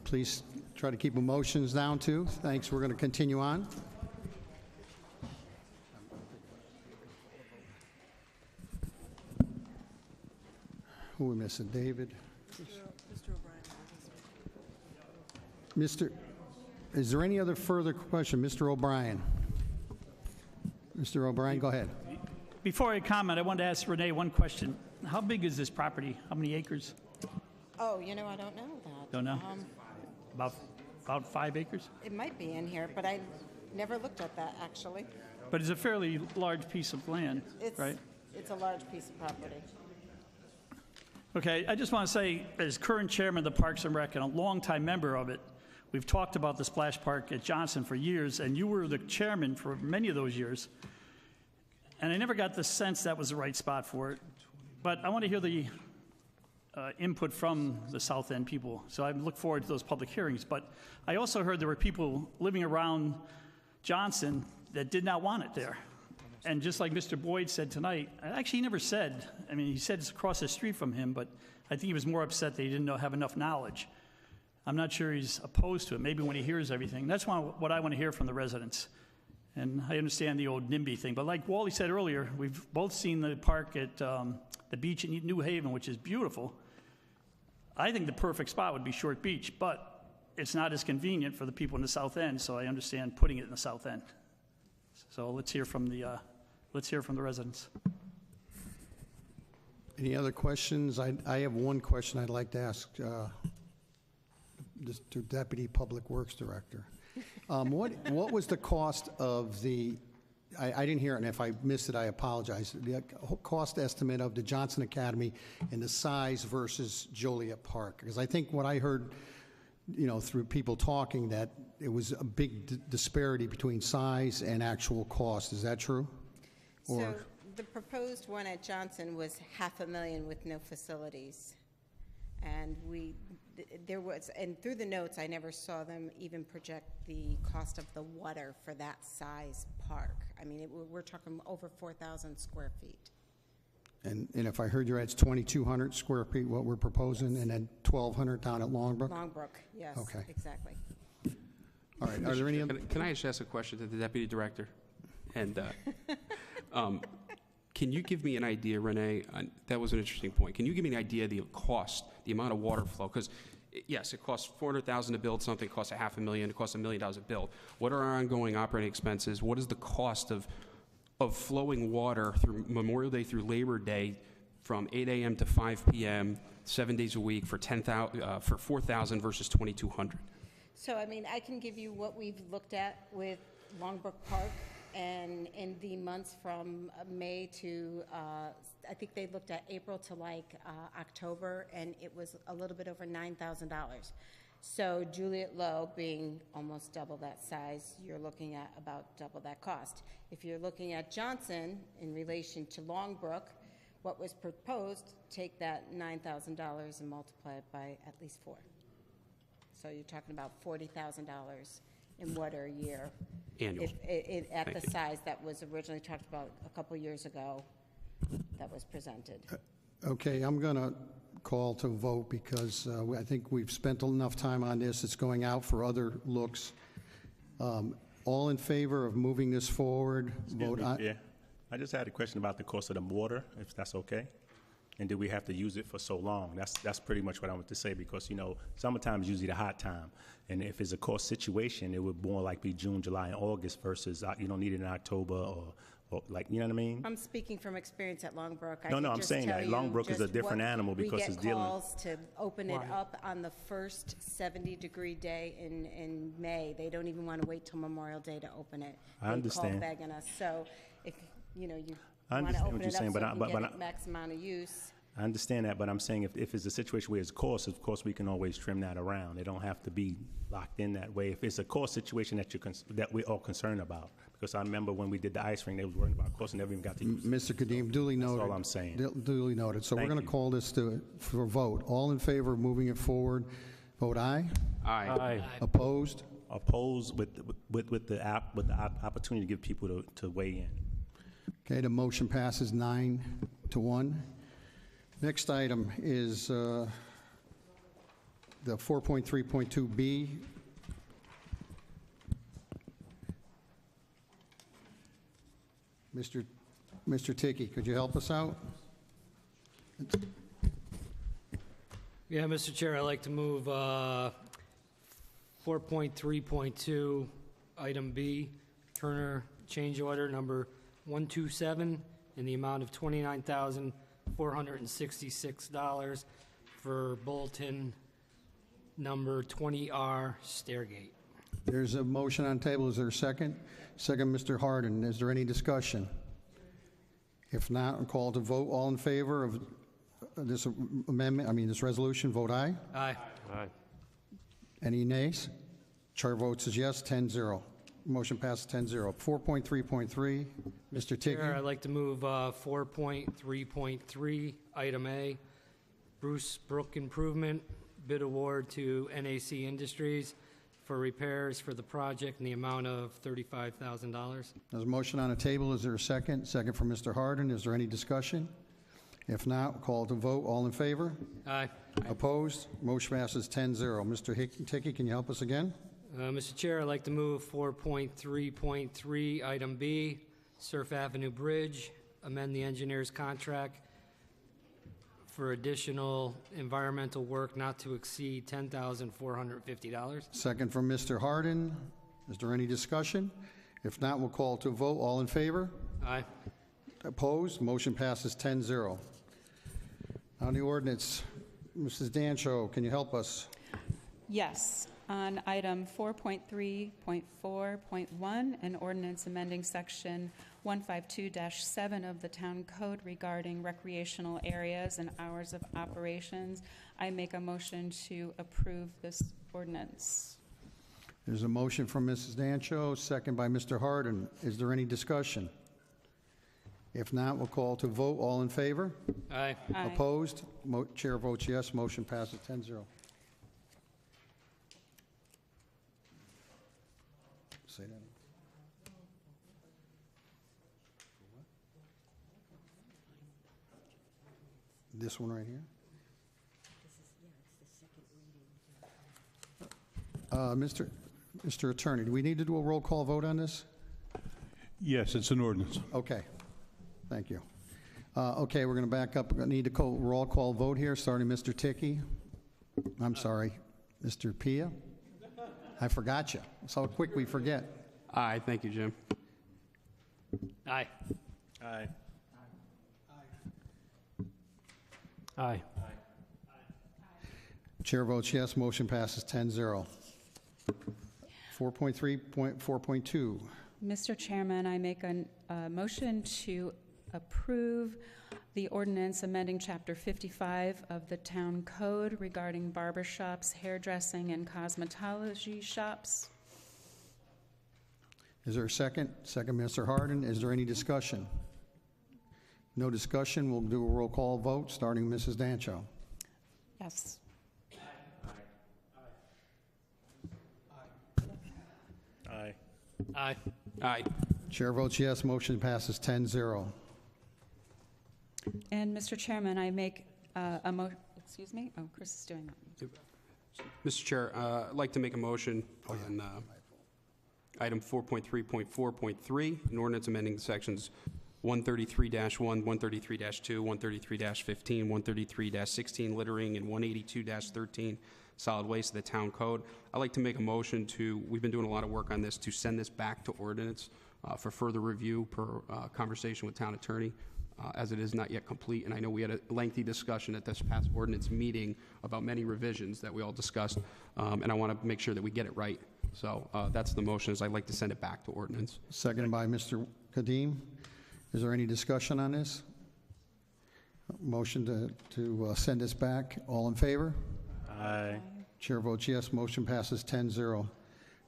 Please try to keep emotions down, too. Thanks. We're going to continue on. Who are we missing? David? Mr. O'Brien. Is there any other further question? Mr. O'Brien. Mr. O'Brien, go ahead. Before I comment, I wanted to ask Renee one question. How big is this property? How many acres? Oh, I don't know that. Don't know? About 5 acres? It might be in here, but I never looked at that, actually. But it's a fairly large piece of land, right? It's a large piece of property. Okay, I just want to say, as current chairman of the Parks and Rec and a longtime member of it, we've talked about the splash park at Johnson for years, and you were the chairman for many of those years. And I never got the sense that was the right spot for it. But I want to hear the input from the South End people, so I look forward to those public hearings. But I also heard there were people living around Johnson that did not want it there. And just like Mr. Boyd said tonight, actually he never said, he said it's across the street from him, but I think he was more upset that he didn't have enough knowledge. I'm not sure he's opposed to it, maybe when he hears everything. That's what I want to hear from the residents. And I understand the old NIMBY thing, but like Wally said earlier, we've both seen the park at the beach in New Haven, which is beautiful. I think the perfect spot would be Short Beach, but it's not as convenient for the people in the South End, so I understand putting it in the South End. So let's hear from the residents. Any other questions? I have one question I'd like to ask the Deputy Public Works Director. What was the cost of the, I didn't hear it, and if I missed it, I apologize, the cost estimate of the Johnson Academy and the size versus Joliet Park? Because I think what I heard, through people talking, that it was a big disparity between size and actual cost. Is that true? So the proposed one at Johnson was $500,000 with no facilities. And and through the notes, I never saw them even project the cost of the water for that size park. We're talking over 4,000 square feet. And if I heard you right, it's 2,200 square feet, what we're proposing, yes. And then 1,200 down at Longbrook? Longbrook, yes, okay. Exactly. All right, are there any other? Can I just ask a question to the Deputy Director? And can you give me an idea, Renee, that was an interesting point. Can you give me an idea of the cost, the amount of water flow? Because, yes, it costs $400,000 to build something, it costs $500,000, it costs $1 million to build. What are our ongoing operating expenses? What is the cost of flowing water through Memorial Day through Labor Day from 8 a.m. to 5 p.m., 7 days a week for $4,000 versus $2,200? So, I can give you what we've looked at with Longbrook Park. And in the months from May to, I think they looked at April to October, and it was a little bit over $9,000. So Juliet Low being almost double that size, you're looking at about double that cost. If you're looking at Johnson in relation to Longbrook, what was proposed, take that $9,000 and multiply it by at least 4. So you're talking about $40,000 in water a year. Annual. At the size that was originally talked about a couple years ago that was presented. Okay, I'm going to call to vote because I think we've spent enough time on this. It's going out for other looks. All in favor of moving this forward, vote aye. Yeah, I just had a question about the cost of the water, if that's okay. And did we have to use it for so long? That's pretty much what I want to say because, summertime is usually the hot time. And if it's a cost situation, it would more like be June, July, and August versus you don't need it in October or you know what I mean? I'm speaking from experience at Longbrook. No, I'm saying that Longbrook is a different animal because it's dealing. We get calls to open it up on the first 70-degree day in May. They don't even want to wait till Memorial Day to open it. I understand. They call begging us. So if you I want to understand open what you're it up saying, so but we can get max amount of use. I understand that, but I'm saying if it's a situation where it's cost, of course we can always trim that around. It don't have to be locked in that way. If it's a cost situation that we're all concerned about, because I remember when we did the ice rink, they was worried about cost and never even got to use it. Mr. Kadim, duly noted. That's all I'm saying. Duly noted. So Thank we're going to you. call this for a vote. All in favor of moving it forward, vote aye. Aye. Aye. Opposed? Opposed with the opportunity to give people to weigh in. Okay, the motion passes 9-1. Next item is the 4.3.2B. Mr. Tiki, could you help us out? Yeah, Mr. Chair, I'd like to move 4.3.2, item B, Turner change order number 127 in the amount of $29,466 for bulletin number 20R Stairgate. There's a motion on the table. Is there a second? Second, Mr. Harden. Is there any discussion? If not, I'll call to vote. All in favor of this amendment, this resolution, vote aye. Aye. Any nays? Chair votes as yes, 10-0. Motion passes 10-0. 4.3.3, Mr. Tiki. Chair, I'd like to move 4.3.3, item A, Bruce Brook Improvement, bid award to NAC Industries for repairs for the project in the amount of $35,000. There's a motion on the table. Is there a second? Second from Mr. Harden. Is there any discussion? If not, we'll call to vote. All in favor? Aye. Opposed? Motion passes 10-0. Mr. Tiki, can you help us again? Mr. Chair, I'd like to move 4.3.3, item B, Surf Avenue Bridge, amend the engineer's contract for additional environmental work not to exceed $10,450. Second from Mr. Harden. Is there any discussion? If not, we'll call to vote. All in favor? Aye. Opposed? Motion passes 10-0. On the ordinance, Mrs. Dancho, can you help us? Yes. On item 4.3.4.1, an ordinance amending section 152-7 of the town code regarding recreational areas and hours of operations, I make a motion to approve this ordinance. There's a motion from Mrs. Dancho, second by Mr. Harden. Is there any discussion? If not, we'll call to vote. All in favor? Aye. Aye. Opposed? Chair votes yes. Motion passes 10-0. Say that. This one right here? Mr. Attorney, do we need to do a roll call vote on this? Yes, it's an ordinance. Okay, thank you. Okay, we're going to back up. We're going to need a roll call vote here, starting Mr. Tiki. I'm sorry, Mr. Pia. I forgot you. That's how quick we forget. Aye, thank you, Jim. Aye. Aye. Aye. Chair votes yes. Motion passes 10-0. 4.3.4.2. Mr. Chairman, I make a motion to approve the ordinance amending Chapter 55 of the Town Code regarding barber shops, hairdressing, and cosmetology shops. Is there a second? Second, Mr. Harden. Is there any discussion? No discussion. We'll do a roll call vote, starting Mrs. Dancho. Yes. Aye. Aye. Aye. Chair votes yes. Motion passes 10-0. And Mr. Chairman, I make excuse me? Oh, Chris is doing that. Mr. Chair, I'd like to make a motion on item 4.3.4.3, an ordinance amending sections 133-1, 133-2, 133-15, 133-16, littering, and 182-13, solid waste of the town code. I'd like to make a motion we've been doing a lot of work on this, to send this back to ordinance for further review per conversation with town attorney, as it is not yet complete. And I know we had a lengthy discussion at this past ordinance meeting about many revisions that we all discussed, and I want to make sure that we get it right. So that's the motion, is I'd like to send it back to ordinance. Seconded by Mr. Kadim. Is there any discussion on this? Motion to send this back. All in favor? Aye. Chair votes yes. Motion passes 10-0.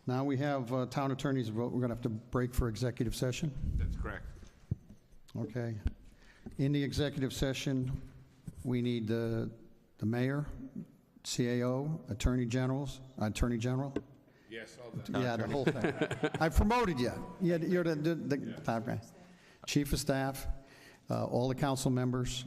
Now we have town attorney's vote. We're going to have to break for executive session. That's correct. Okay. In the executive session, we need the mayor, CAO, attorney general. Yes, all that. Yeah, the whole thing. I promoted you. You're the top guy. Chief of staff, all the council members,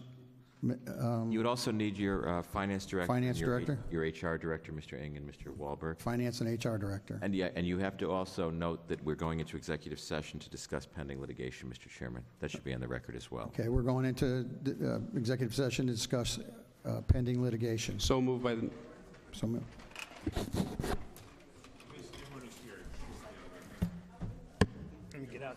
You would also need your finance director. Finance and your director? Your HR director, Mr. Ing, and Mr. Wahlberg. Finance and HR Director. And yeah, and you have to also note that we're going into executive session to discuss pending litigation, Mr. Chairman. That should be on the record as well. Okay, we're going into executive session to discuss pending litigation. So moved by the... So moved. Get out.